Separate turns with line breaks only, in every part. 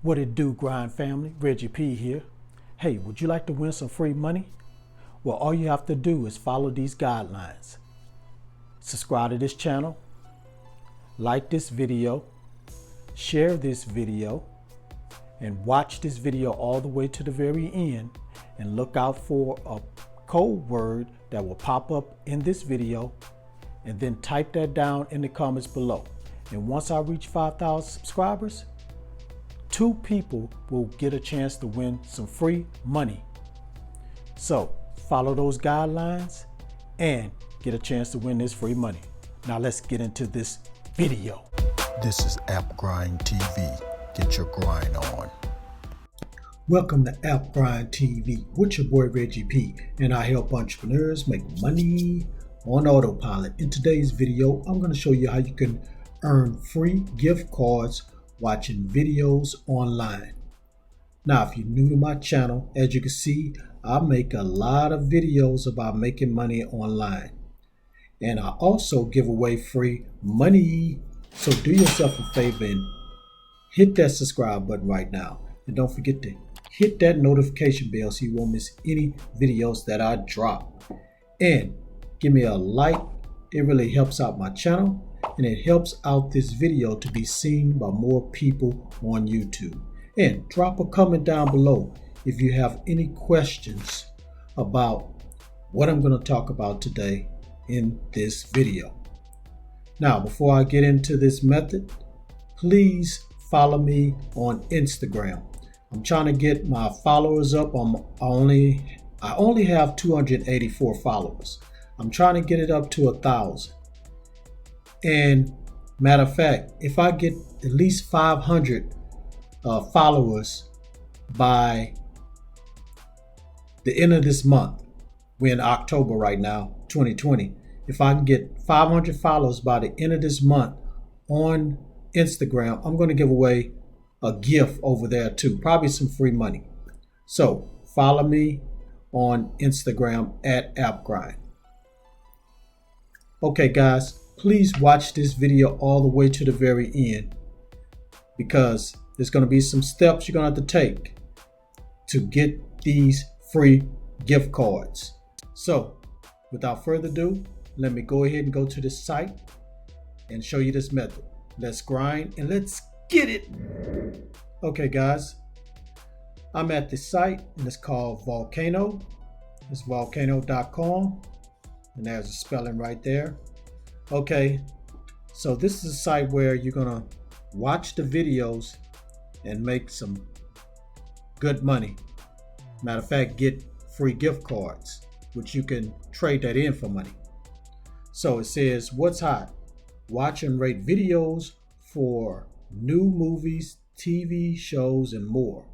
What it do, grind family? Reggie P here. Hey, would you like to win some free money? Well, all you have to do is follow these guidelines. Subscribe to this channel, like this video, share this video, and watch this video all the way to the very end, and look out for a code word that will pop up in this video, and then type that down in the comments below. And once I reach 5,000 subscribers, 2 people will get a chance to win some free money. So follow those guidelines and get a chance to win this free money. Now let's get into this video.
This is App Grind TV. Get your grind on.
Welcome to App Grind TV with your boy Reggie P, and I help entrepreneurs make money on autopilot. In today's video, I'm going to show you how you can earn free gift cards watching videos online. Now, if you're new to my channel, as you can see, I make a lot of videos about making money online. And I also give away free money. So do yourself a favor and hit that subscribe button right now. And don't forget to hit that notification bell so you won't miss any videos that I drop. And give me a like. It really helps out my channel. And it helps out this video to be seen by more people on YouTube. And drop a comment down below if you have any questions about what I'm going to talk about today in this video. Now, before I get into this method, please follow me on Instagram. I'm trying to get my followers up. I only have 284 followers. I'm trying to get it up to 1,000. And matter of fact, if I get at least 500 followers by the end of this month, we're in October right now, 2020. If I can get 500 followers by the end of this month on Instagram, I'm going to give away a gift over there too, probably some free money. So follow me on Instagram at AppGrind. Okay, guys. Please watch this video all the way to the very end, because there's going to be some steps you're going to have to take to get these free gift cards. So without further ado, let me go ahead and go to this site and show you this method. Let's grind and let's get it. Okay, guys, I'm at this site and it's called Volcano. It's volcano.com, and there's a spelling right there. Okay, so this is a site where you're gonna watch the videos and make some good money. Matter of fact, get free gift cards, which you can trade that in for money. So it says, what's hot? Watch and rate videos for new movies, TV shows, and more.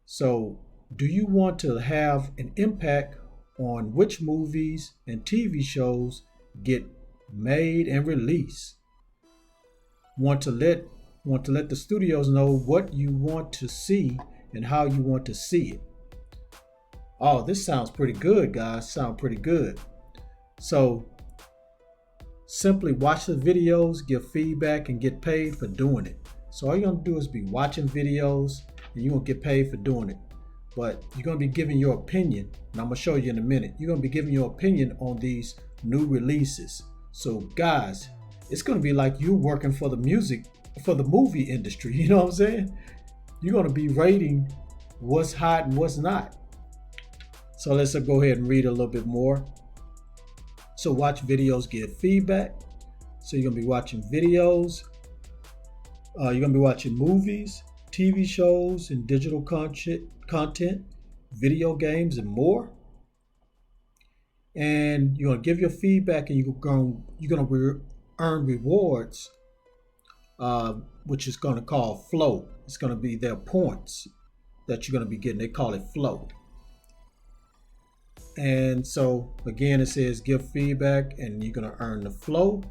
So do you want to have an impact on which movies and TV shows get made and released? Want to let the studios know what you want to see and how you want to see it. Oh, this sounds pretty good, guys. Sound pretty good. So simply watch the videos, give feedback, and get paid for doing it. So all you're gonna do is be watching videos and you're gonna get paid for doing it. But you're gonna be giving your opinion, and I'm gonna show you in a minute. You're gonna be giving your opinion on these new releases. So guys, it's going to be like you working for the movie industry. You know what I'm saying? You're going to be rating what's hot and what's not. So let's go ahead and read a little bit more. So watch videos, give feedback. So you're going to be watching videos. You're going to be watching movies, TV shows, and digital content, video games, and more. And you're going to give your feedback, and you're going to earn rewards, which is going to call flow. It's going to be their points that you're going to be getting. They call it flow. And so again, it says give feedback, and you're going to earn the flow.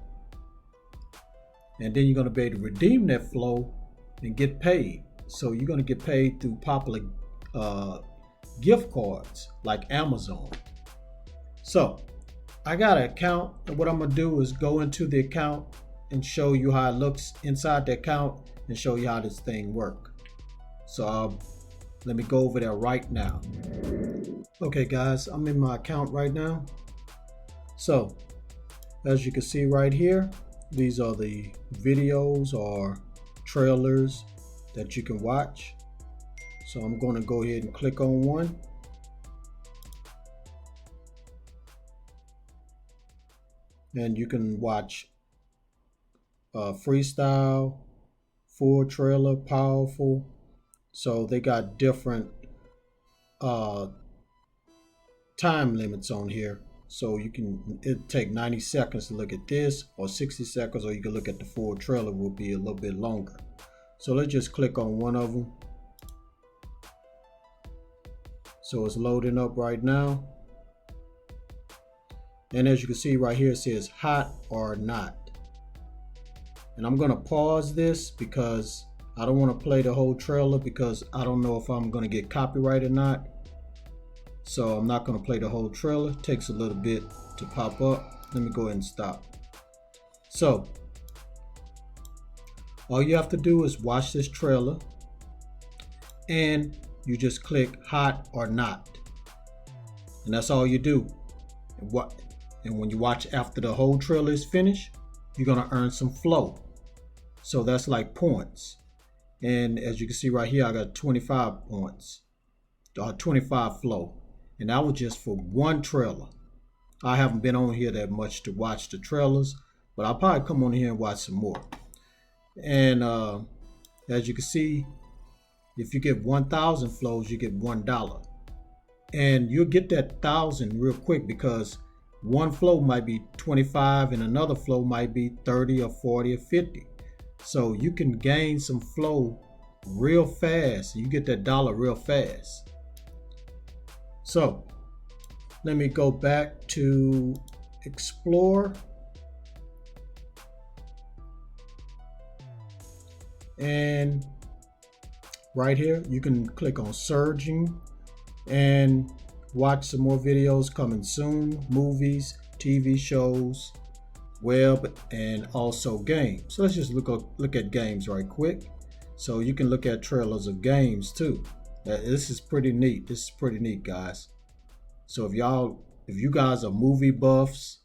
And then you're going to be able to redeem that flow and get paid. So you're going to get paid through popular gift cards like Amazon. So I got an account, and what I'm going to do is go into the account and show you how it looks inside the account, and show you how this thing works. So let me go over there right now. Okay guys, I'm in my account right now. So as you can see right here, these are the videos or trailers that you can watch. So I'm going to go ahead and click on one. And you can watch freestyle, full trailer, powerful. So they got different time limits on here. So it'll take 90 seconds to look at this, or 60 seconds, or you can look at the full trailer, will be a little bit longer. So let's just click on one of them. So it's loading up right now. And as you can see right here, it says hot or not. And I'm gonna pause this because I don't want to play the whole trailer because I don't know if I'm gonna get copyright or not. So I'm not gonna play the whole trailer. It takes a little bit to pop up. Let me go ahead and stop. So all you have to do is watch this trailer and you just click hot or not. And that's all you do. And when you watch after the whole trailer is finished, you're gonna earn some flow. So that's like points. And as you can see right here, I got 25 points, 25 flow. And that was just for one trailer. I haven't been on here that much to watch the trailers, but I'll probably come on here and watch some more. And as you can see, if you get 1,000 flows, you get $1. And you'll get that 1,000 real quick because one flow might be 25 and another flow might be 30 or 40 or 50. So you can gain some flow real fast. You get that dollar real fast. So let me go back to Explore. And right here, you can click on Surging and watch some more videos coming soon, movies, TV shows, web, and also games. So let's just look at games right quick. So you can look at trailers of games too. This is pretty neat. This is pretty neat, guys. So if you guys are movie buffs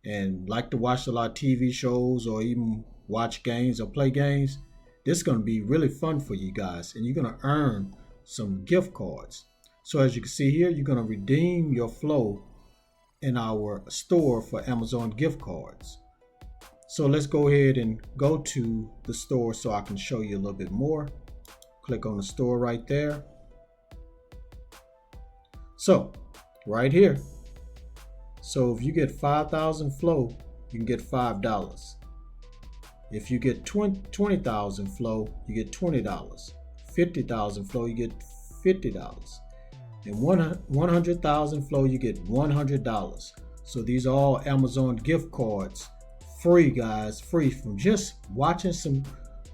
and like to watch a lot of TV shows or even watch games or play games, this is going to be really fun for you guys, and you're going to earn some gift cards. So as you can see here, you're going to redeem your flow in our store for Amazon gift cards. So let's go ahead and go to the store so I can show you a little bit more. Click on the store right there. So right here. So if you get 5,000 flow, you can get $5. If you get 20,000 flow, you get $20. 50,000 flow, you get $50. And 100,000 flow, you get $100. So these are all Amazon gift cards, free, guys, free from just watching some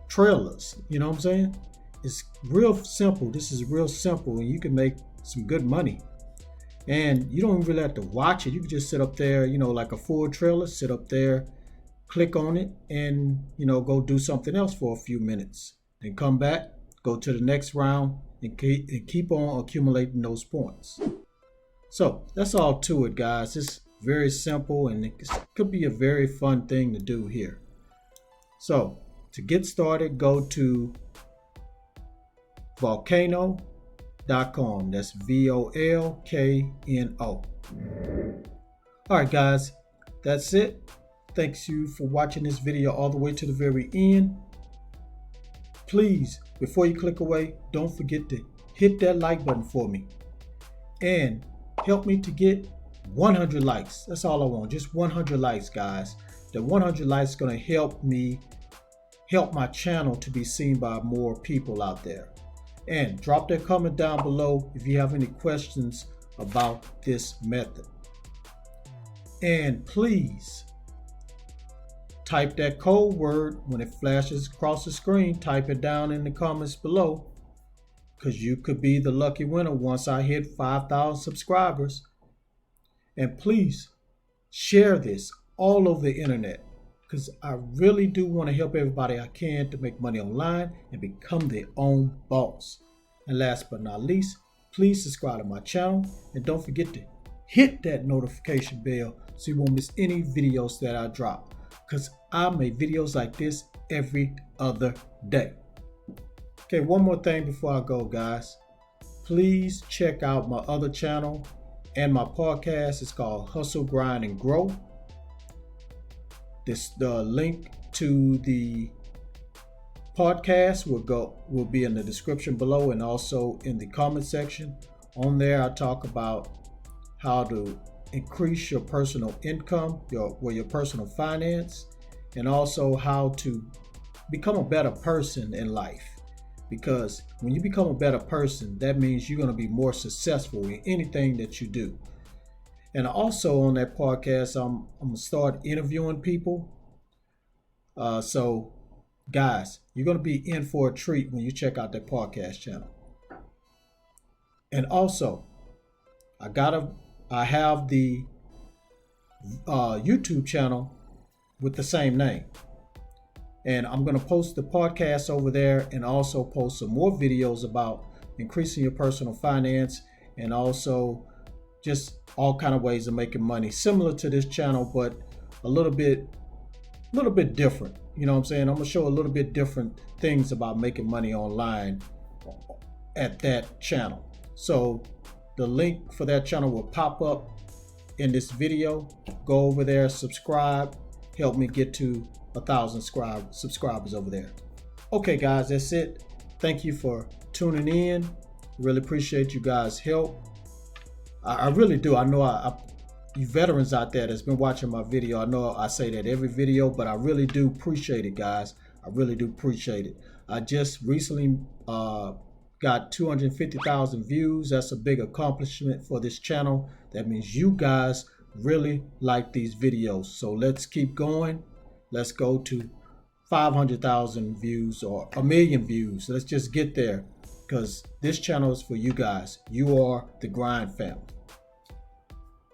trailers. You know what I'm saying? It's real simple. This is real simple, and you can make some good money. And you don't really have to watch it. You can just sit up there, like a full trailer, sit up there, click on it, and go do something else for a few minutes. Then come back, go to the next round, and keep on accumulating those points. So that's all to it, guys. It's very simple, and it could be a very fun thing to do here. So to get started, go to volcano.com. That's VOLKNO. All right, guys, that's it. Thanks you for watching this video all the way to the very end. Please, before you click away, don't forget to hit that like button for me and help me to get 100 likes. That's all I want, just 100 likes, guys. The 100 likes is going to help me help my channel to be seen by more people out there. And drop that comment down below if you have any questions about this method. And please type that code word when it flashes across the screen. Type it down in the comments below, because you could be the lucky winner once I hit 5,000 subscribers. And please share this all over the internet. because I really do want to help everybody I can to make money online and become their own boss. And last but not least, please subscribe to my channel and don't forget to hit that notification bell so you won't miss any videos that I drop, because I make videos like this every other day. Okay, one more thing before I go, guys. Please check out my other channel and my podcast. It's called Hustle, Grind, and Grow. The link to the podcast will be in the description below and also in the comment section. On there, I talk about how to increase your personal income, your personal finance, and also how to become a better person in life. Because when you become a better person, that means you're going to be more successful in anything that you do. And also on that podcast, I'm going to start interviewing people. So guys, you're going to be in for a treat when you check out that podcast channel. And also, I have the YouTube channel with the same name. And I'm going to post the podcast over there and also post some more videos about increasing your personal finance and also just all kind of ways of making money, similar to this channel, but a little bit different. You know what I'm saying? I'm going to show a little bit different things about making money online at that channel. So the link for that channel will pop up in this video. Go over there, subscribe, help me get to 1,000 subscribers over there. Okay, guys, that's it. Thank you for tuning in. Really appreciate you guys' help. I really do. I know you veterans out there that's been watching my video, I know I say that every video, but I really do appreciate it, guys. I really do appreciate it. I just recently got 250,000 views. That's a big accomplishment for this channel. That means you guys really like these videos. So let's keep going. Let's go to 500,000 views or 1 million views. Let's just get there, because this channel is for you guys. You are the grind family.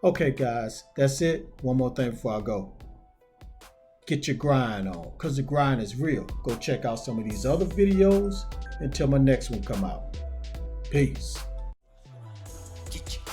Okay, guys, that's it. One more thing before I go. Get your grind on, because the grind is real. Go check out some of these other videos until my next one come out. Peace.
Get your